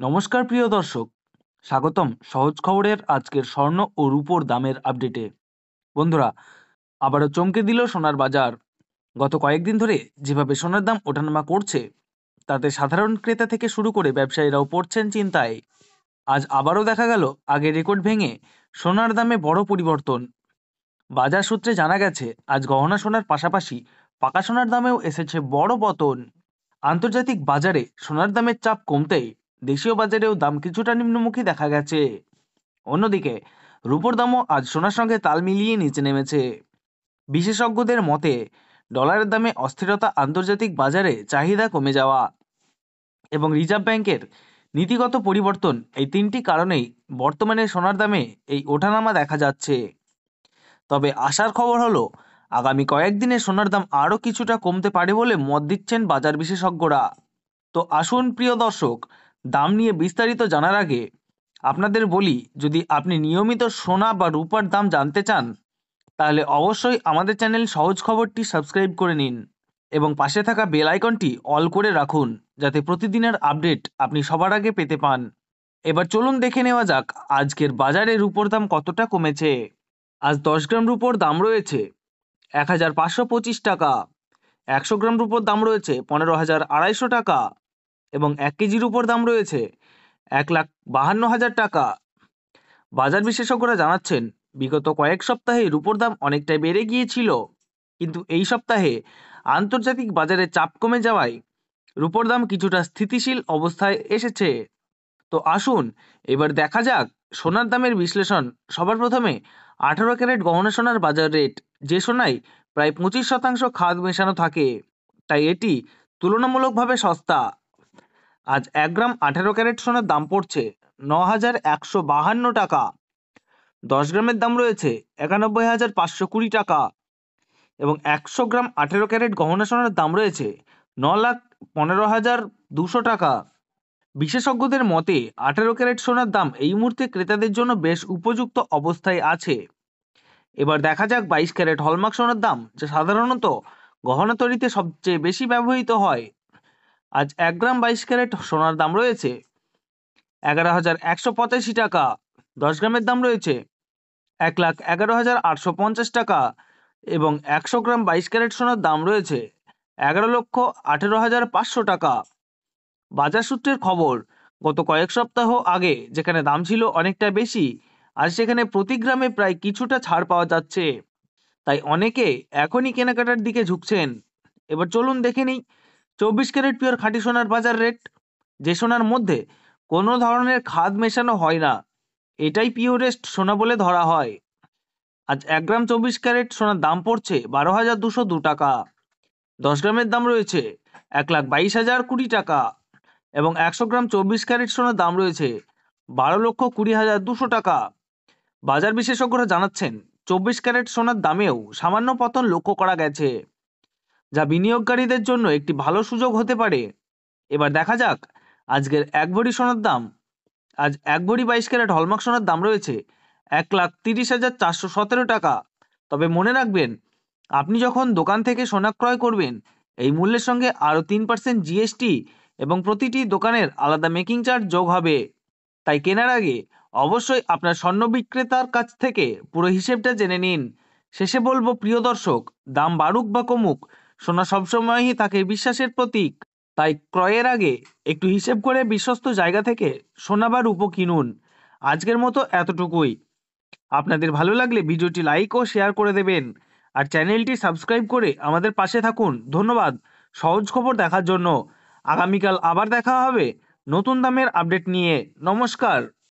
নমস্কার প্রিয় দর্শক, স্বাগতম সহজ খবরের আজকের স্বর্ণ ও রূপোর দামের আপডেটে। বন্ধুরা, আবারও চমকে দিল সোনার বাজার। গত কয়েকদিন ধরে যেভাবে সোনার দাম ওঠানামা করছে, তাতে সাধারণ ক্রেতা থেকে শুরু করে ব্যবসায়ীরাও পড়ছেন চিন্তায়। আজ আবারও দেখা গেল আগের রেকর্ড ভেঙে সোনার দামে বড় পরিবর্তন। বাজার সূত্রে জানা গেছে, আজ গহনা সোনার পাশাপাশি পাকা সোনার দামেও এসেছে বড় পতন। আন্তর্জাতিক বাজারে সোনার দামের চাপ কমতেই দেশীয় বাজারেও দাম কিছুটা নিম্নমুখী দেখা গেছে। অন্যদিকে রুপোর দামও আজ সোনার সঙ্গে তাল মিলিয়ে নিচে নেমেছে। বিশেষজ্ঞদের মতে, ডলারের দামে অস্থিরতা, আন্তর্জাতিক বাজারে চাহিদা কমে যাওয়া এবং রিজার্ভ ব্যাংকের নীতিগত পরিবর্তন, এই তিনটি কারণেই বর্তমানে সোনার দামে এই ওঠানামা দেখা যাচ্ছে। তবে আশার খবর হলো, আগামী কয়েকদিনে সোনার দাম আরও কিছুটা কমতে পারে বলে মত দিচ্ছেন বাজার বিশেষজ্ঞরা। তো আসুন প্রিয় দর্শক, দাম নিয়ে বিস্তারিত জানার আগে আপনাদের বলি, যদি আপনি নিয়মিত সোনা বা রূপার দাম জানতে চান, তাহলে অবশ্যই আমাদের চ্যানেল সহজ খবরটি সাবস্ক্রাইব করে নিন এবং পাশে থাকা বেল আইকনটি অল করে রাখুন, যাতে প্রতিদিনের আপডেট আপনি সবার আগে পেতে পান। এবার চলুন দেখে নেওয়া যাক আজকের বাজারে রূপোর দাম কতটা কমেছে। আজ 10 গ্রাম রূপোর দাম রয়েছে 1525 টাকা, 100 গ্রাম রূপোর দাম রয়েছে 15,250 টাকা এবং 1 কেজির উপর দাম রয়েছে 1,52,000 টাকা। বাজার বিশেষজ্ঞরা জানাচ্ছেন, বিগত কয়েক সপ্তাহে রূপোর দাম অনেকটাই বেড়ে গিয়েছিল, কিন্তু এই সপ্তাহে আন্তর্জাতিক বাজারে চাপ কমে যাওয়ায় রূপোর দাম কিছুটা স্থিতিশীল অবস্থায় এসেছে। তো আসুন এবার দেখা যাক সোনার দামের বিশ্লেষণ। সবার প্রথমে 18 ক্যারেট গহনা সোনার বাজার রেট। যে সোনায় প্রায় 25% খাদ মেশানো থাকে, তাই এটি তুলনামূলকভাবে সস্তা। আজ 1 গ্রাম 18 ক্যারেট সোনার দাম পড়ছে 9,152 টাকা। 10 গ্রামের দাম রয়েছে 91,520 টাকা এবং 100 গ্রাম 18 ক্যারেট গহনা সোনার দাম রয়েছে 9,15,200 টাকা। বিশেষজ্ঞদের মতে 18 ক্যারেট সোনার দাম এই মুহূর্তে ক্রেতাদের জন্য বেশ উপযুক্ত অবস্থায় আছে। এবার দেখা যাক 22 ক্যারেট হলমার্ক সোনার দাম, যা সাধারণত গহনা তৈরিতে সবচেয়ে বেশি ব্যবহৃত হয়। আজ 1 গ্রাম 22 ক্যারেট সোনার দাম রয়েছে 11,185 টাকা। 10 গ্রামের দাম রয়েছে 1,11,850 টাকা এবং 100 গ্রাম 22 ক্যারেট সোনার দাম রয়েছে 11,18,500 টাকা। বাজার সূত্রের খবর, গত কয়েক সপ্তাহ আগে যেখানে দাম ছিল অনেকটা বেশি, আর সেখানে প্রতি গ্রামে প্রায় কিছুটা ছাড় পাওয়া যাচ্ছে, তাই অনেকে এখনই কেনাকাটার দিকে ঝুঁকছেন। এবার চলুন দেখে নিই 24 ক্যারেট পিওর খাঁটি সোনার বাজার রেট। যে সোনার মধ্যে কোনো ধরনের খাদ মেশানো হয় না, এটাই পিওরেস্ট সোনা বলে ধরা হয়। আজ 1 গ্রাম 24 ক্যারেট সোনার দাম পড়ছে 12,202 টাকা। 10 গ্রামের দাম রয়েছে 1,22,020 টাকা এবং 100 গ্রাম 24 ক্যারেট সোনার দাম রয়েছে 12,20,200 টাকা। বাজার বিশেষজ্ঞরা জানাচ্ছেন, 24 ক্যারেট সোনার দামেও সামান্য পতন লক্ষ্য করা গেছে, যা বিনিয়োগকারীদের জন্য একটি ভালো সুযোগ হতে পারে। এবার দেখা যাক আজকের 1 ভরি সোনার দাম। আজ 1 ভরি 22 ক্যারেট হলমার্ক সোনার দাম রয়েছে 1,30,417 টাকা। তবে মনে রাখবেন, আপনি যখন দোকান থেকে সোনা ক্রয় করবেন, এই মূল্যের সঙ্গে আরও 3% জিএসটি এবং প্রতিটি দোকানের আলাদা মেকিং চার্জ যোগ হবে। তাই কেনার আগে অবশ্যই আপনার স্বর্ণ বিক্রেতার কাছ থেকে পুরো হিসেবটা জেনে নিন। শেষে বলবো প্রিয় দর্শক, দাম বাড়ুক বা কমুক, সোনা সবসময়ই থাকে বিশ্বাসের প্রতীক। তাই ক্রয়ের আগে একটু হিসেব করে বিশ্বস্ত জায়গা থেকে সোনা বা রূপো কিনুন। আজকের মতো এতটুকুই। আপনাদের ভালো লাগলে ভিডিওটি লাইক ও শেয়ার করে দেবেন আর চ্যানেলটি সাবস্ক্রাইব করে আমাদের পাশে থাকুন। ধন্যবাদ সহজ খবর দেখার জন্য। আগামীকাল আবার দেখা হবে নতুন দামের আপডেট নিয়ে। নমস্কার।